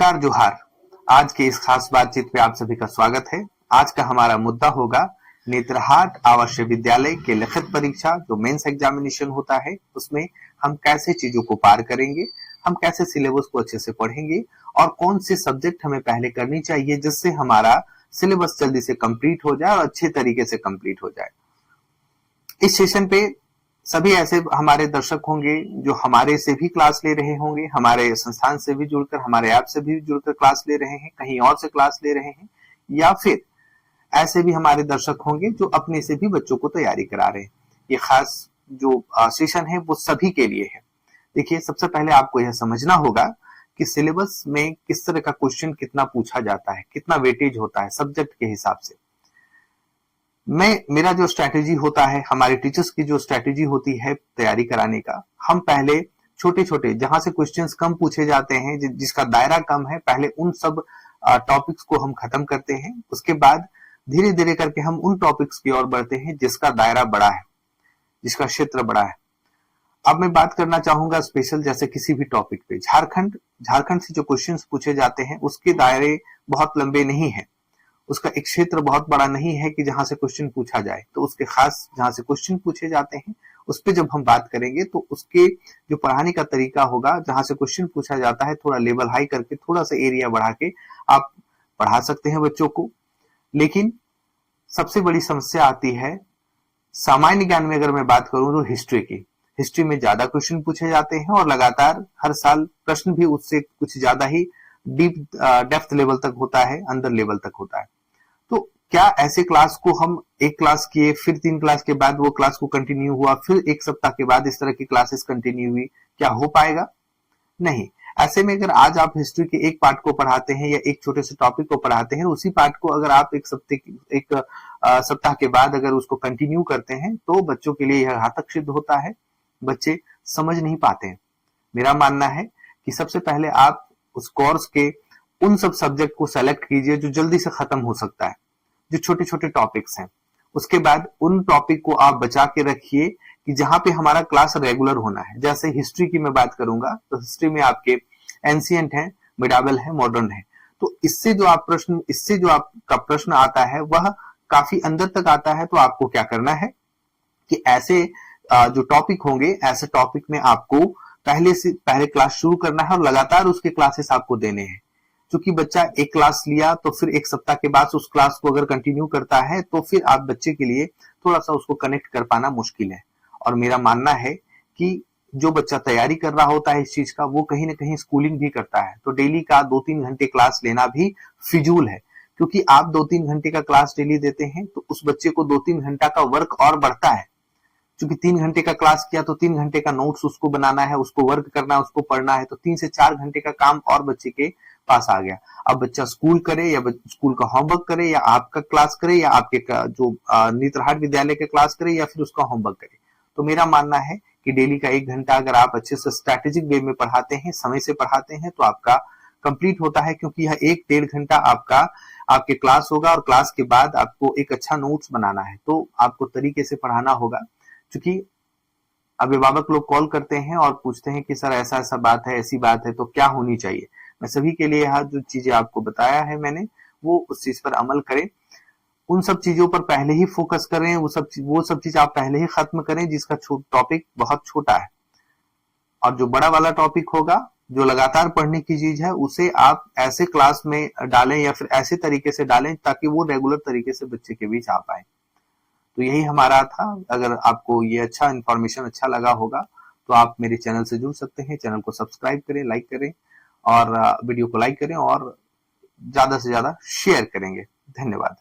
नमस्कार जोहार। आज के इस खास बातचीत में आप सभी का स्वागत है। आज का हमारा मुद्दा होगा नेतरहाट आवासीय विद्यालय के लिखित परीक्षा जो मेंस एग्जामिनेशन होता है, उसमें हम कैसे चीजों को पार करेंगे, हम कैसे सिलेबस को अच्छे से पढ़ेंगे और कौन से सब्जेक्ट हमें पहले करनी चाहिए जिससे हमारा सिलेबस जल्दी से कंप्लीट हो जाए और अच्छे तरीके से कंप्लीट हो जाए। इस सेशन पे सभी ऐसे हमारे दर्शक होंगे जो हमारे से भी क्लास ले रहे होंगे, हमारे संस्थान से भी जुड़कर, हमारे ऐप से भी जुड़कर क्लास ले रहे हैं, कहीं और से क्लास ले रहे हैं, या फिर ऐसे भी हमारे दर्शक होंगे जो अपने से भी बच्चों को तैयारी करा रहे हैं। ये खास जो सेशन है वो सभी के लिए है। देखिए, सबसे पहले आपको यह समझना होगा कि सिलेबस में किस तरह का क्वेश्चन कितना पूछा जाता है, कितना वेटेज होता है सब्जेक्ट के हिसाब से। मेरा जो स्ट्रैटेजी होता है, हमारे टीचर्स की जो स्ट्रैटेजी होती है तैयारी कराने का, हम पहले छोटे छोटे जहां से क्वेश्चंस कम पूछे जाते हैं, जिसका दायरा कम है, पहले उन सब टॉपिक्स को हम खत्म करते हैं। उसके बाद धीरे धीरे करके हम उन टॉपिक्स की ओर बढ़ते हैं जिसका दायरा बड़ा है, जिसका क्षेत्र बड़ा है। अब मैं बात करना चाहूंगा स्पेशल, जैसे किसी भी टॉपिक पे झारखंड से जो क्वेश्चंस पूछे जाते हैं उसके दायरे बहुत लंबे नहीं है, उसका एक क्षेत्र बहुत बड़ा नहीं है कि जहां से क्वेश्चन पूछा जाए। तो उसके खास जहां से क्वेश्चन पूछे जाते हैं उस पर जब हम बात करेंगे तो उसके जो पढ़ाने का तरीका होगा, जहां से क्वेश्चन पूछा जाता है, थोड़ा लेवल हाई करके, थोड़ा सा एरिया बढ़ा के आप पढ़ा सकते हैं बच्चों को। लेकिन सबसे बड़ी समस्या आती है सामान्य ज्ञान में। अगर मैं बात करूं तो हिस्ट्री में ज्यादा क्वेश्चन पूछे जाते हैं और लगातार हर साल प्रश्न भी उससे कुछ ज्यादा ही डीप डेप्थ लेवल तक होता है, अंदर लेवल तक होता है। तो क्या ऐसे क्लास को हम एक क्लास किए, फिर 3 क्लास के बाद वो क्लास को कंटिन्यू हुआ, फिर 1 सप्ताह के बाद इस तरह की क्लासेस कंटिन्यू हुई, क्या हो पाएगा? नहीं। ऐसे में अगर आज आप हिस्ट्री के एक पार्ट को पढ़ाते हैं या एक छोटे से टॉपिक को पढ़ाते हैं, उसी पार्ट को अगर आप एक सप्ताह के बाद अगर उसको कंटिन्यू करते हैं तो बच्चों के लिए यह घातक सिद्ध होता है। बच्चे समझ नहीं पाते हैं। मेरा मानना है कि सबसे पहले आप उस कोर्स के उन सब सब्जेक्ट को सेलेक्ट कीजिए जो जल्दी से खत्म हो सकता है, जो छोटे छोटे टॉपिक्स हैं। उसके बाद उन टॉपिक को आप बचा के रखिए कि जहां पे हमारा क्लास रेगुलर होना है। जैसे हिस्ट्री की मैं बात करूंगा तो हिस्ट्री में आपके एंशिएंट है, मिडावल है, मॉडर्न है। तो इससे जो आपका प्रश्न आता है वह काफी अंदर तक आता है। तो आपको क्या करना है कि ऐसे जो टॉपिक होंगे, ऐसे टॉपिक में आपको पहले क्लास शुरू करना है और लगातार उसके क्लासेस आपको देने हैं। क्योंकि बच्चा एक क्लास लिया तो फिर 1 सप्ताह के बाद उस क्लास को अगर कंटिन्यू करता है तो फिर आप बच्चे के लिए थोड़ा सा उसको कनेक्ट कर पाना मुश्किल है। और मेरा मानना है कि जो बच्चा तैयारी कर रहा होता है इस चीज का, वो कहीं ना कहीं स्कूलिंग भी करता है। तो डेली का 2-3 घंटे क्लास लेना भी फिजूल है, क्योंकि आप 2-3 घंटे का क्लास डेली देते हैं तो उस बच्चे को 2-3 घंटा का वर्क और बढ़ता है। क्योंकि 3 घंटे का क्लास किया तो 3 घंटे का नोट्स उसको बनाना है, उसको वर्क करना है, उसको पढ़ना है। तो 3 से 4 घंटे का काम और बच्चे के पास आ गया। अब बच्चा स्कूल करे या स्कूल का होमवर्क करे या आपका क्लास करे या आपके जो नेतरहाट विद्यालय के क्लास करे या फिर उसका होमवर्क करे। तो मेरा मानना है कि डेली का 1 घंटा अगर आप अच्छे से स्ट्रैटेजिक वे में पढ़ाते हैं, समय से पढ़ाते हैं, तो आपका कंप्लीट होता है। क्योंकि यह 1-1.5 घंटा आपके क्लास होगा और क्लास के बाद आपको एक अच्छा नोट्स बनाना है। तो आपको तरीके से पढ़ाना होगा। क्योंकि अभिभावक लोग कॉल करते हैं और पूछते हैं कि सर ऐसा ऐसा बात है, ऐसी बात है, तो क्या होनी चाहिए। मैं सभी के लिए यहाँ जो चीजें आपको बताया है मैंने, वो उस चीज पर अमल करें। उन सब चीजों पर पहले ही फोकस करें, वो सब चीज आप पहले ही खत्म करें जिसका टॉपिक बहुत छोटा है। और जो बड़ा वाला टॉपिक होगा, जो लगातार पढ़ने की चीज है, उसे आप ऐसे क्लास में डालें या फिर ऐसे तरीके से डालें ताकि वो रेगुलर तरीके से बच्चे के बीच आ पाए। तो यही हमारा था। अगर आपको ये इन्फॉर्मेशन अच्छा लगा होगा तो आप मेरे चैनल से जुड़ सकते हैं। चैनल को सब्सक्राइब करें, लाइक करें और वीडियो को लाइक करें और ज्यादा से ज्यादा शेयर करेंगे। धन्यवाद।